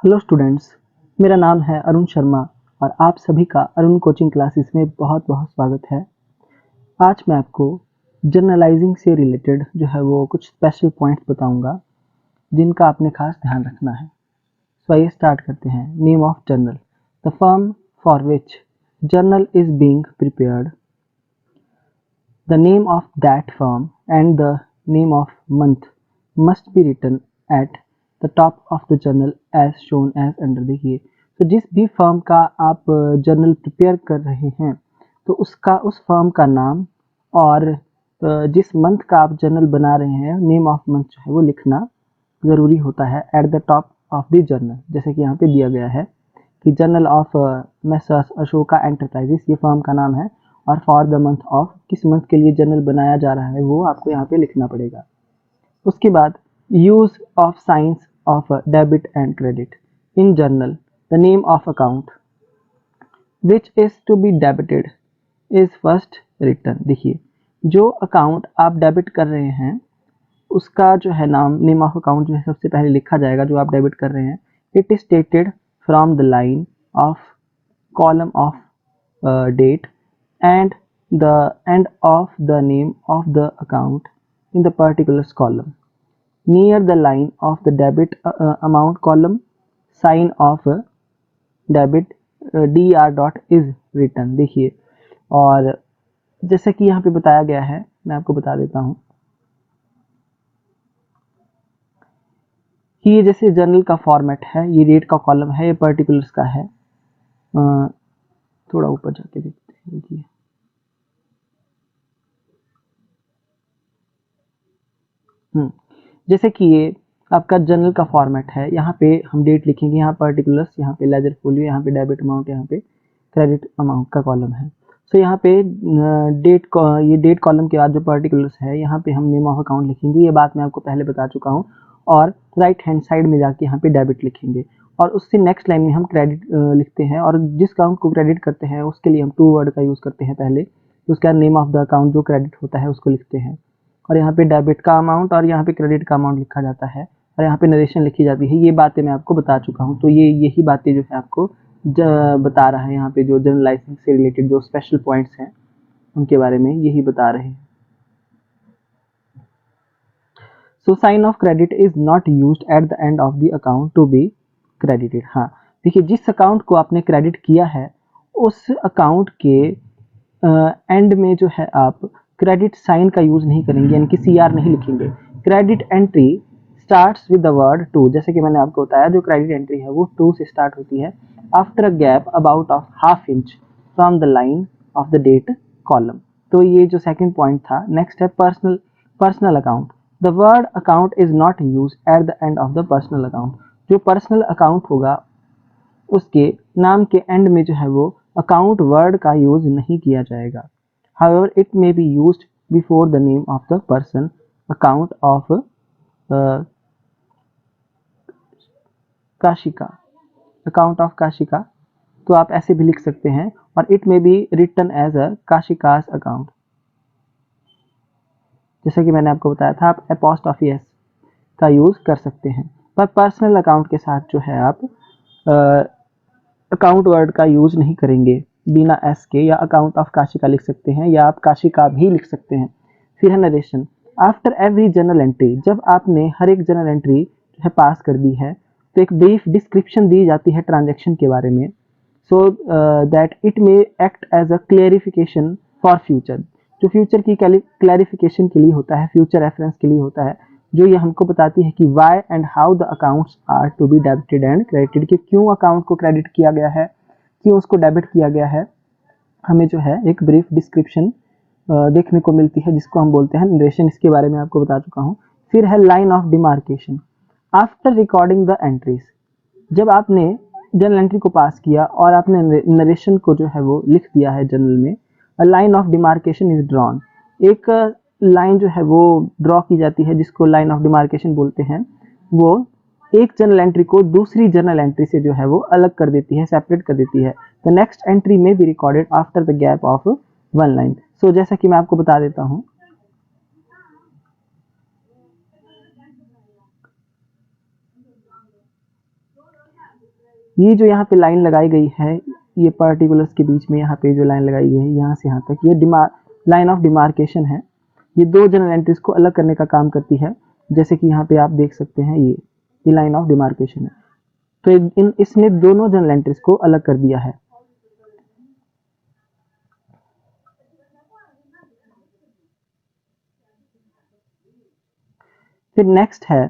Hello students, मेरा नाम है अरुण शर्मा और आप सभी का अरुण कोचिंग क्लासेस में बहुत बहुत स्वागत है। आज मैं आपको जर्नलाइजिंग से रिलेटेड जो है वो कुछ स्पेशल पॉइंट्स बताऊंगा जिनका आपने खास ध्यान रखना है। सो आइए स्टार्ट करते हैं। Name of journal, the firm for which journal is being prepared, the name of that firm and the name of month must be written at the top of the journal as shown as under. देखिए, तो जिस भी firm का आप journal prepare कर रहे हैं तो उसका उस फर्म का नाम और जिस मंथ का आप जर्नल बना रहे हैं नेम ऑफ मंथ जो है वो लिखना ज़रूरी होता है eight the top of the journal. जैसे कि यहाँ पे दिया गया है कि journal of messrs Ashoka enterprises ये फर्म का नाम है और फॉर द मंथ ऑफ किस मंथ के लिए जर्नल बनाया जा रहा है वो आपको यहाँ पे लिखना पड़ेगा। उसके बाद use of signs of debit and credit in journal, the name of account which is to be debited is first written. देखिए, जो अकाउंट आप डेबिट कर रहे हैं उसका जो है नाम नेम ऑफ अकाउंट जो है सबसे पहले लिखा जाएगा जो आप डेबिट कर रहे हैं। It is stated from the line of column of date and the end of the name of the account in the particulars column. Near the line of the debit amount column, sign of debit dr dot is written। देखिए, और जैसे कि यहाँ पे बताया गया है मैं आपको बता देता हूँ कि ये जैसे जर्नल का फॉर्मेट है, ये डेट का कॉलम है, ये पर्टिकुलर्स का है। थोड़ा ऊपर जाके देखते हैं। देखिए, जैसे कि ये आपका जर्नल का फॉर्मेट है, यहाँ पे हम डेट लिखेंगे, यहाँ पर्टिकुलर्स, यहाँ पे लेजर फोलियो, यहाँ पे डेबिट अमाउंट, यहाँ पे क्रेडिट अमाउंट का कॉलम है। सो यहाँ पे ये डेट कॉलम के बाद जो पर्टिकुलर्स है यहाँ पे हम नेम ऑफ अकाउंट लिखेंगे। ये बात मैं आपको पहले बता चुका हूँ। और राइट हैंड साइड में जाके यहाँ पे डेबिट लिखेंगे और उससे नेक्स्ट लाइन में हम क्रेडिट लिखते हैं और जिस अकाउंट को क्रेडिट करते हैं उसके लिए हम टू वर्ड का यूज़ करते हैं पहले। उसका नेम ऑफ द अकाउंट जो क्रेडिट होता है उसको लिखते हैं और यहाँ पे डेबिट का अमाउंट और यहाँ पे क्रेडिट का अमाउंट लिखा जाता है और यहाँ पे नरेशन लिखी जाती है। ये बातें मैं आपको बता चुका हूँ। तो ये यही बातें जो है आपको बता रहा है यहाँ पे जो जर्नलाइजिंग से रिलेटेड जो स्पेशल पॉइंट्स हैं उनके बारे में यही बता रहे हैं। So sign of credit is not used at the end of the account to be credited. हाँ, देखिए, जिस अकाउंट को आपने क्रेडिट किया है उस अकाउंट के एंड में जो है आप क्रेडिट साइन का यूज नहीं करेंगे, यानी कि CR नहीं लिखेंगे। Credit entry starts with the word to. जैसे कि मैंने आपको बताया जो क्रेडिट एंट्री है वो टू से स्टार्ट होती है after a gap about of half inch from the line of the date column. तो ये जो सेकंड पॉइंट था। नेक्स्ट है personal account, the word account is not use at the end of the personal account. जो personal account होगा उसके नाम के एंड में जो है वो अकाउंट वर्ड का यूज नहीं किया जाएगा। However, it may be used before the name of the person, account of Kashika, account of Kashika. तो आप ऐसे भी लिख सकते हैं और it may be written as a काशिका's account। जैसे कि मैंने आपको बताया था आप apostrophe s का यूज कर सकते हैं, पर पर्सनल अकाउंट के साथ जो है आप अकाउंट वर्ड का यूज नहीं करेंगे बिना एस के, या अकाउंट ऑफ काशिका लिख सकते हैं या आप काशिका भी लिख सकते हैं। फिर है narration, after every journal entry. जब आपने हर एक जर्नल एंट्री जो है पास कर दी है तो एक ब्रीफ डिस्क्रिप्शन दी जाती है ट्रांजैक्शन के बारे में, so that it may act as a clarification for future. जो फ्यूचर की क्लैरिफिकेशन के लिए होता है, फ्यूचर रेफरेंस के लिए होता है, जो ये हमको बताती है कि why and how the accounts are to be debited and credited, कि क्यों अकाउंट को क्रेडिट किया गया है, क्यों उसको डेबिट किया गया है। हमें जो है एक ब्रीफ डिस्क्रिप्शन देखने को मिलती है जिसको हम बोलते हैं नरेशन। इसके बारे में आपको बता चुका हूँ। फिर है line of demarcation, after recording the entries. जब आपने जर्नल एंट्री को पास किया और आपने नरेशन को जो है वो लिख दिया है जर्नल में, a line of demarcation is drawn. एक लाइन जो है वो ड्रॉ की जाती है जिसको लाइन ऑफ डिमार्केशन बोलते हैं। वो एक जर्नल एंट्री को दूसरी जर्नल एंट्री से जो है वो अलग कर देती है, सेपरेट कर देती है। द नेक्स्ट एंट्री में be recorded after the gap of one line. So जैसा कि मैं आपको बता देता हूँ, ये जो यहाँ पे लाइन लगाई गई है, ये पर्टिकुलर्स के बीच में यहाँ पे जो लाइन लगाई गई है यहाँ से यहाँ तक, ये लाइन ऑफ डिमार्केशन है। ये दो जनरल एंट्रीज को अलग करने का काम करती है। जैसे कि यहाँ पे आप देख सकते हैं ये लाइन ऑफ डिमार्केशन है। तो इसने दोनों जनरल एंट्रीज को अलग कर दिया है। फिर नेक्स्ट है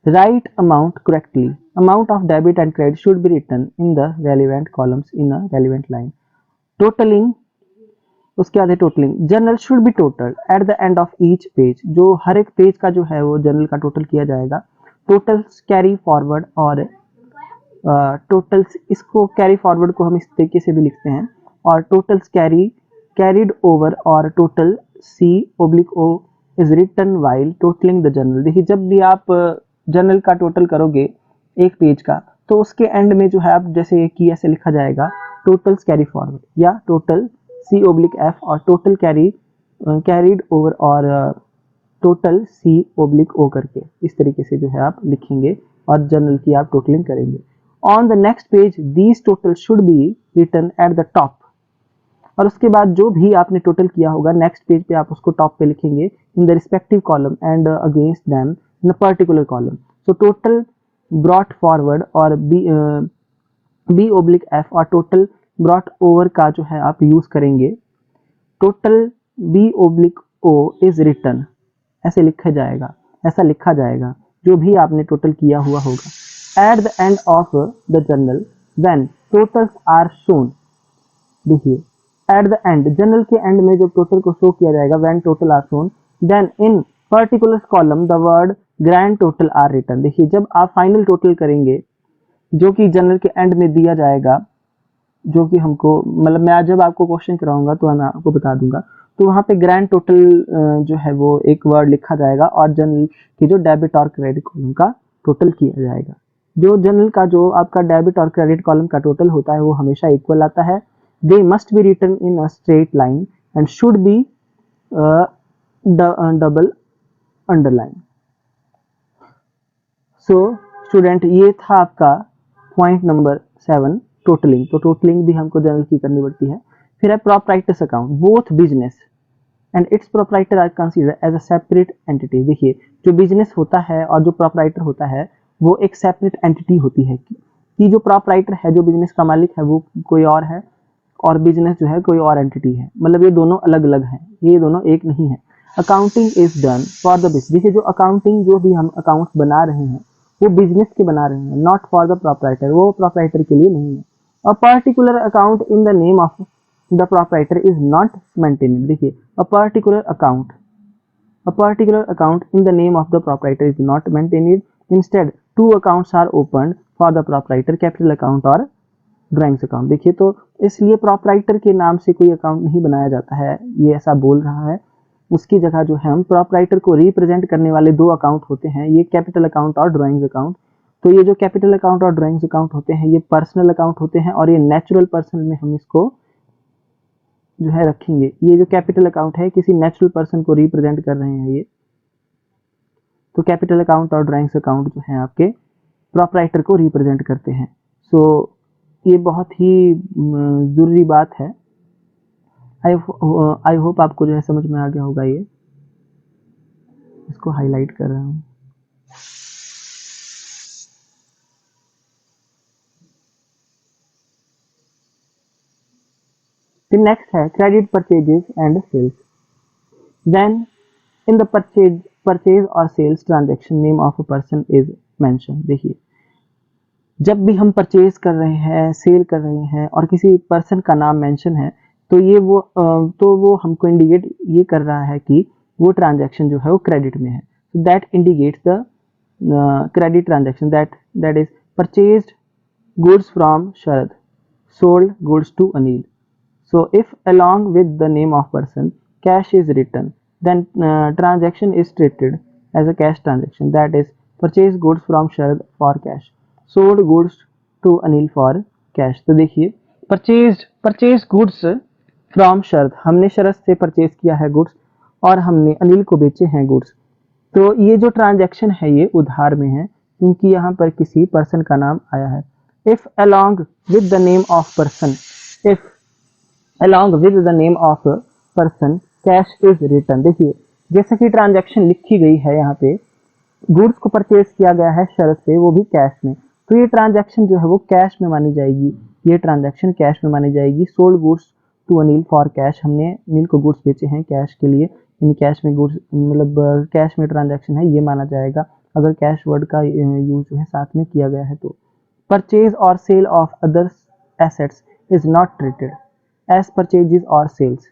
write amount correctly. Amount of debit and credit should be written in the relevant columns in a relevant line. Totalling, उसके बाद है totalling. Journal should be total at the end of each page. जो हर एक page का जो है वो जर्नल का टोटल किया जाएगा। टोटल्स कैरी फॉरवर्ड और टोटल्स, इसको कैरी फॉरवर्ड को हम इस तरीके से भी लिखते हैं, और टोटल्स कैरीड ओवर और total C/O is written while totalling the journal. देखिए जब भी आप जर्नल का टोटल करोगे एक पेज का, तो उसके एंड में जो है आप जैसे कि ऐसे लिखा जाएगा टोटल्स कैरी फॉरवर्ड या टोटल C/F और टोटल कैरीड ओवर और टोटल C/O करके इस तरीके से जो है आप लिखेंगे और जर्नल की आप टोटलिंग करेंगे। On the next page these total should be written at the top. और उसके बाद जो भी आपने टोटल किया होगा नेक्स्ट पेज पे आप उसको टॉप पे लिखेंगे in the respective column and against them in a particular column. So total brought forward और B/F और टोटल ब्रॉट ओवर का जो है आप यूज करेंगे। टोटल B/O इज रिटन, ऐसे लिखा जाएगा, ऐसा लिखा जाएगा जो भी आपने टोटल किया हुआ होगा। At the end of the journal when totals are shown. देखिए एट द एंड, जर्नल के एंड में जब टोटल को शो किया जाएगा, when total are shown then in particular column the word grand total are written. देखिए जब आप फाइनल टोटल करेंगे जो कि जर्नल के एंड में दिया जाएगा, जो कि हमको मतलब मैं आज जब आपको क्वेश्चन कराऊंगा तो मैं आपको बता दूंगा, तो वहां पे ग्रैंड टोटल जो है वो एक वर्ड लिखा जाएगा और जर्नल की जो डेबिट और क्रेडिट कॉलम का टोटल किया जाएगा। जो जर्नल का जो आपका डेबिट और क्रेडिट कॉलम का टोटल होता है वो हमेशा इक्वल आता है। They must be written in a straight line and should be double underline. So student, ये था आपका पॉइंट नंबर 7 टोटलिंग। तो टोटलिंग भी हमको जर्नल की करनी पड़ती है। फिर है proprietor's account. Both business and its proprietor are considered as a separate entity. देखिए जो बिजनेस होता है और जो प्रोप्राइटर होता है वो एक सेपरेट एंटिटी होती है कि जो प्रोप्राइटर है, जो बिजनेस का मालिक है, वो कोई और है और बिजनेस जो है कोई और एंटिटी है। मतलब ये दोनों अलग अलग हैं, ये दोनों एक नहीं है। Accounting is done for the business. देखिए जो अकाउंटिंग, जो भी हम अकाउंट्स बना रहे हैं वो बिजनेस के बना रहे हैं, नॉट फॉर द प्रोप्राइटर, वो प्रोप्राइटर के लिए नहीं है। A particular account in the name of the proprietor is not maintained. देखिए a particular account in the name of the proprietor is not maintained. Instead, two accounts are opened for the proprietor, capital account और drawings account. देखिए तो इसलिए proprietor के नाम से कोई account नहीं बनाया जाता है, ये ऐसा बोल रहा है। उसकी जगह जो है हम प्रोप्राइटर को रिप्रेजेंट करने वाले दो अकाउंट होते हैं, ये कैपिटल अकाउंट और ड्राइंग्स अकाउंट। तो ये जो कैपिटल अकाउंट और ड्राइंग्स अकाउंट होते हैं ये पर्सनल अकाउंट होते हैं और ये नेचुरल पर्सन में हम इसको जो है रखेंगे। ये जो कैपिटल अकाउंट है किसी नेचुरल पर्सन को रिप्रेजेंट कर रहे हैं ये। तो कैपिटल अकाउंट और ड्राइंग्स अकाउंट जो है आपके प्रोप्राइटर को रिप्रेजेंट करते हैं। सो ये बहुत ही जरूरी बात है। आई होप आपको जो है समझ में आ गया होगा। ये इसको हाईलाइट कर रहा हूँ। फिर नेक्स्ट है credit purchases and sales. Then in the purchase और sales transaction name of a person is mention. देखिए जब भी हम परचेज कर रहे हैं, सेल कर रहे हैं और किसी पर्सन का नाम मेंशन है तो वो हमको इंडिकेट ये कर रहा है कि वो ट्रांजैक्शन जो है वो क्रेडिट में है। So that indicates the credit transaction that is purchased goods from Sharad, sold goods to Anil. So if along with the name of person cash is written, then transaction is treated as a cash transaction. That is purchase goods from Sharad for cash, sold goods to Anil for cash. तो देखिए purchase goods from Sharad, हमने शरद से purchase किया है goods और हमने अनिल को बेचे हैं गुड्स। तो ये जो ट्रांजैक्शन है ये उधार में है क्योंकि यहाँ पर किसी पर्सन का नाम आया है। if along with the name of person, if along with the name of person cash is written। देखिए जैसे कि ट्रांजैक्शन लिखी गई है यहाँ पे, गुड्स को परचेज किया गया है शर्त से, वो भी कैश में, तो ये ट्रांजैक्शन जो है वो कैश में मानी जाएगी, ये ट्रांजैक्शन कैश में मानी जाएगी। Sold goods to Anil for cash, हमने अनिल को गुड्स बेचे हैं कैश के लिए, इन कैश में गुड्स मतलब कैश में ट्रांजैक्शन है, ये माना जाएगा अगर कैश वर्ड का यूज जो है साथ में किया गया है तो। परचेज और sale of others assets is not treated as purchases और सेल्स।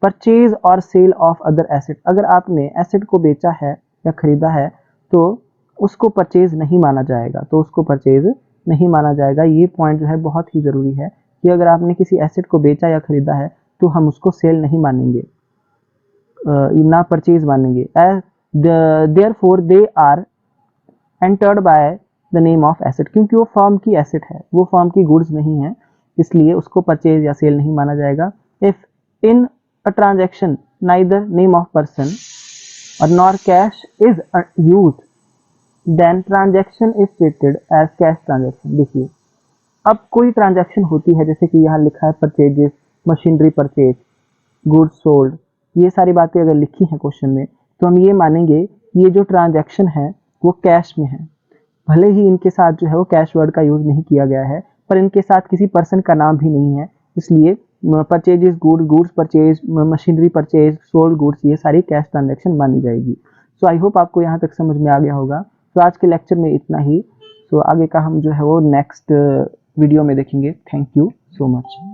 परचेज और सेल ऑफ अदर एसेट, अगर आपने एसेट को बेचा है या खरीदा है तो उसको परचेज नहीं माना जाएगा, तो उसको परचेज नहीं माना जाएगा। ये पॉइंट जो है बहुत ही ज़रूरी है कि अगर आपने किसी एसेट को बेचा या खरीदा है तो हम उसको सेल नहीं मानेंगे, ना परचेज मानेंगे। Therefore they are entered by the name of asset, क्योंकि वो फर्म की एसेट है, वो फर्म की गुड्स नहीं है, इसलिए उसको परचेज या सेल नहीं माना जाएगा। If in a transaction neither name of person और nor cash is used then transaction is treated as cash transaction. देखिए अब कोई ट्रांजैक्शन होती है, जैसे कि यहाँ लिखा है purchases, machinery purchase, goods sold, ये सारी बातें अगर लिखी हैं क्वेश्चन में तो हम ये मानेंगे कि ये जो ट्रांजैक्शन है वो कैश में है। भले ही इनके साथ जो है वो कैश वर्ड का यूज नहीं किया गया है, पर इनके साथ किसी पर्सन का नाम भी नहीं है, इसलिए purchases goods, goods purchase, machinery purchase, sold goods, ये सारी कैश ट्रांजैक्शन मानी जाएगी। सो आई होप आपको यहाँ तक समझ में आ गया होगा। तो आज के लेक्चर में इतना ही। सो आगे का हम जो है वो नेक्स्ट वीडियो में देखेंगे। Thank you so much.